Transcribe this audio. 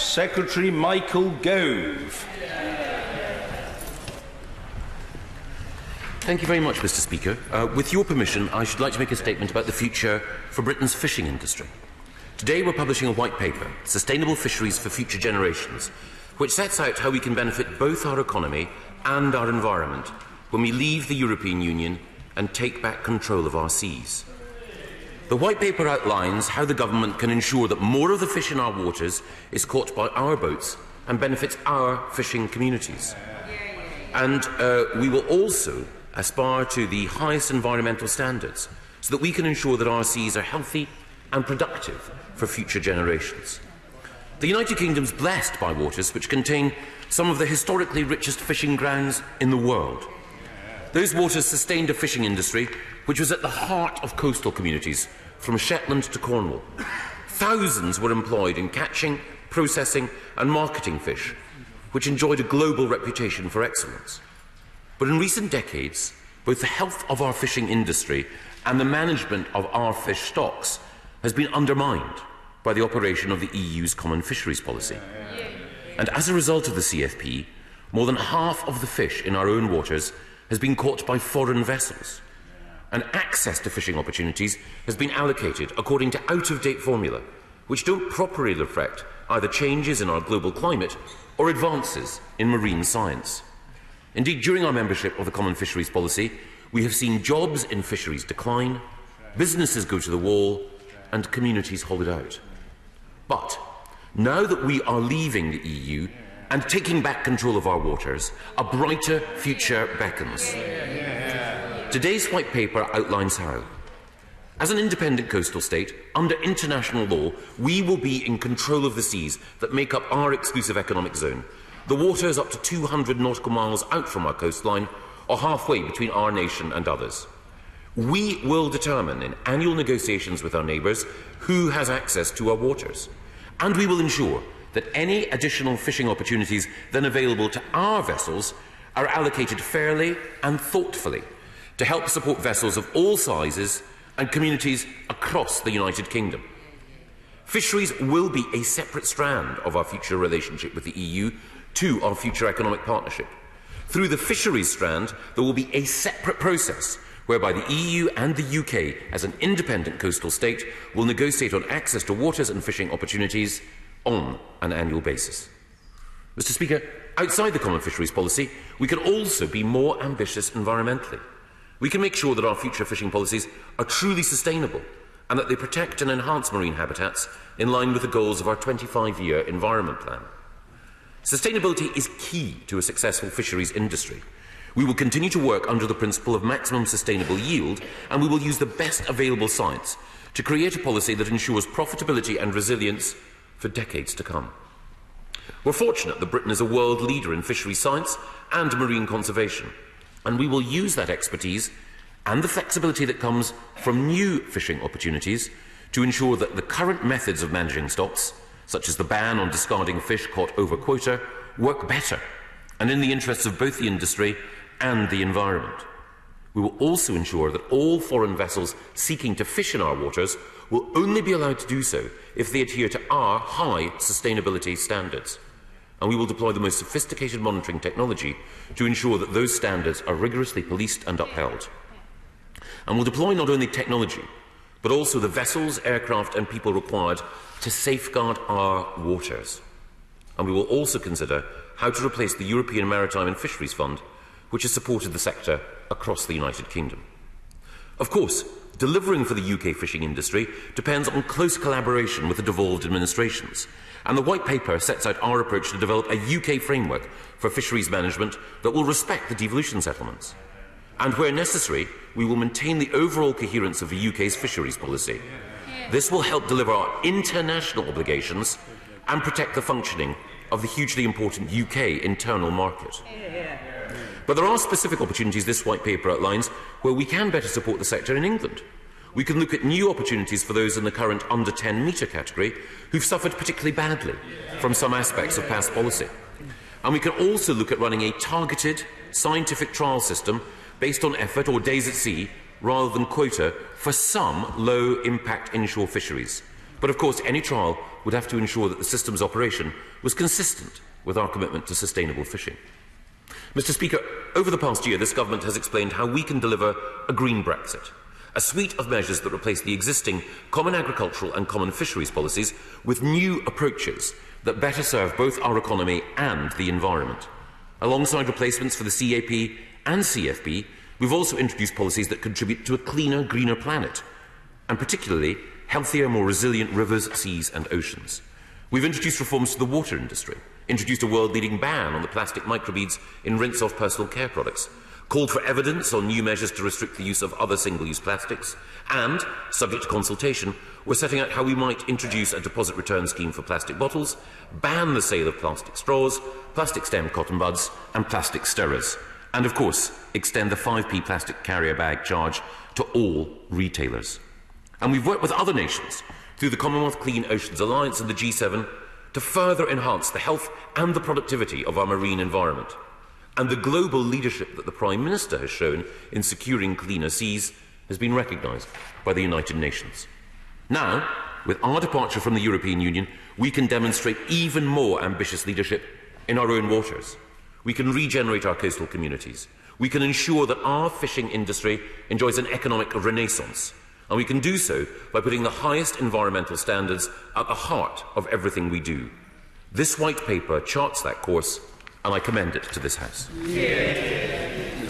Secretary Michael Gove. Thank you very much, Mr. Speaker. With your permission, I should like to make a statement about the future for Britain's fishing industry. Today we're publishing a white paper, Sustainable Fisheries for Future Generations, which sets out how we can benefit both our economy and our environment when we leave the European Union and take back control of our seas. The white paper outlines how the government can ensure that more of the fish in our waters is caught by our boats and benefits our fishing communities. And we will also aspire to the highest environmental standards so that we can ensure that our seas are healthy and productive for future generations. The United Kingdom is blessed by waters which contain some of the historically richest fishing grounds in the world. Those waters sustained a fishing industry which was at the heart of coastal communities from Shetland to Cornwall. Thousands were employed in catching, processing and marketing fish, which enjoyed a global reputation for excellence. But in recent decades, both the health of our fishing industry and the management of our fish stocks has been undermined by the operation of the EU's Common Fisheries Policy. And as a result of the CFP, more than half of the fish in our own waters has been caught by foreign vessels, and access to fishing opportunities has been allocated according to out-of-date formula, which don't properly reflect either changes in our global climate or advances in marine science. Indeed, during our membership of the Common Fisheries Policy, we have seen jobs in fisheries decline, businesses go to the wall, and communities hold it out. But now that we are leaving the EU and taking back control of our waters, a brighter future beckons. Today's white paper outlines how. As an independent coastal state, under international law, we will be in control of the seas that make up our exclusive economic zone, the waters up to 200 nautical miles out from our coastline, or halfway between our nation and others. We will determine in annual negotiations with our neighbours who has access to our waters, and we will ensure that any additional fishing opportunities then available to our vessels are allocated fairly and thoughtfully to help support vessels of all sizes and communities across the United Kingdom. Fisheries will be a separate strand of our future relationship with the EU to our future economic partnership. Through the fisheries strand, there will be a separate process whereby the EU and the UK, as an independent coastal state, will negotiate on access to waters and fishing opportunities on an annual basis. Mr. Speaker, outside the Common Fisheries Policy, we can also be more ambitious environmentally. We can make sure that our future fishing policies are truly sustainable and that they protect and enhance marine habitats in line with the goals of our 25-year Environment Plan. Sustainability is key to a successful fisheries industry. We will continue to work under the principle of maximum sustainable yield, and we will use the best available science to create a policy that ensures profitability and resilience for decades to come. We're fortunate that Britain is a world leader in fisheries science and marine conservation, and we will use that expertise and the flexibility that comes from new fishing opportunities to ensure that the current methods of managing stocks, such as the ban on discarding fish caught over quota, work better and in the interests of both the industry and the environment. We will also ensure that all foreign vessels seeking to fish in our waters will only be allowed to do so if they adhere to our high sustainability standards. And we will deploy the most sophisticated monitoring technology to ensure that those standards are rigorously policed and upheld. And we'll deploy not only technology, but also the vessels, aircraft and people required to safeguard our waters. And we will also consider how to replace the European Maritime and Fisheries Fund, which has supported the sector across the United Kingdom. Of course, delivering for the UK fishing industry depends on close collaboration with the devolved administrations, and the White Paper sets out our approach to develop a UK framework for fisheries management that will respect the devolution settlements. And where necessary, we will maintain the overall coherence of the UK's fisheries policy. This will help deliver our international obligations and protect the functioning of the hugely important UK internal market. But there are specific opportunities this White Paper outlines where we can better support the sector in England. We can look at new opportunities for those in the current under 10 metre category who've suffered particularly badly from some aspects of past policy. And we can also look at running a targeted scientific trial system based on effort or days at sea rather than quota for some low-impact inshore fisheries, But of course, any trial would have to ensure that the system's operation was consistent with our commitment to sustainable fishing. Mr. Speaker, over the past year, this government has explained how we can deliver a green Brexit, a suite of measures that replace the existing Common Agricultural and Common Fisheries Policies with new approaches that better serve both our economy and the environment. Alongside replacements for the CAP and CFP, we've also introduced policies that contribute to a cleaner, greener planet, and particularly healthier, more resilient rivers, seas and oceans. We've introduced reforms to the water industry, introduced a world-leading ban on the plastic microbeads in rinse-off personal care products, called for evidence on new measures to restrict the use of other single-use plastics, and, subject to consultation, we're setting out how we might introduce a deposit return scheme for plastic bottles, ban the sale of plastic straws, plastic stem cotton buds and plastic stirrers, and of course extend the 5p plastic carrier bag charge to all retailers. And we've worked with other nations through the Commonwealth Clean Oceans Alliance and the G7 to further enhance the health and the productivity of our marine environment. And the global leadership that the Prime Minister has shown in securing cleaner seas has been recognised by the United Nations. Now, with our departure from the European Union, we can demonstrate even more ambitious leadership in our own waters. We can regenerate our coastal communities. We can ensure that our fishing industry enjoys an economic renaissance. And we can do so by putting the highest environmental standards at the heart of everything we do. This white paper charts that course, and I commend it to this House. Yeah.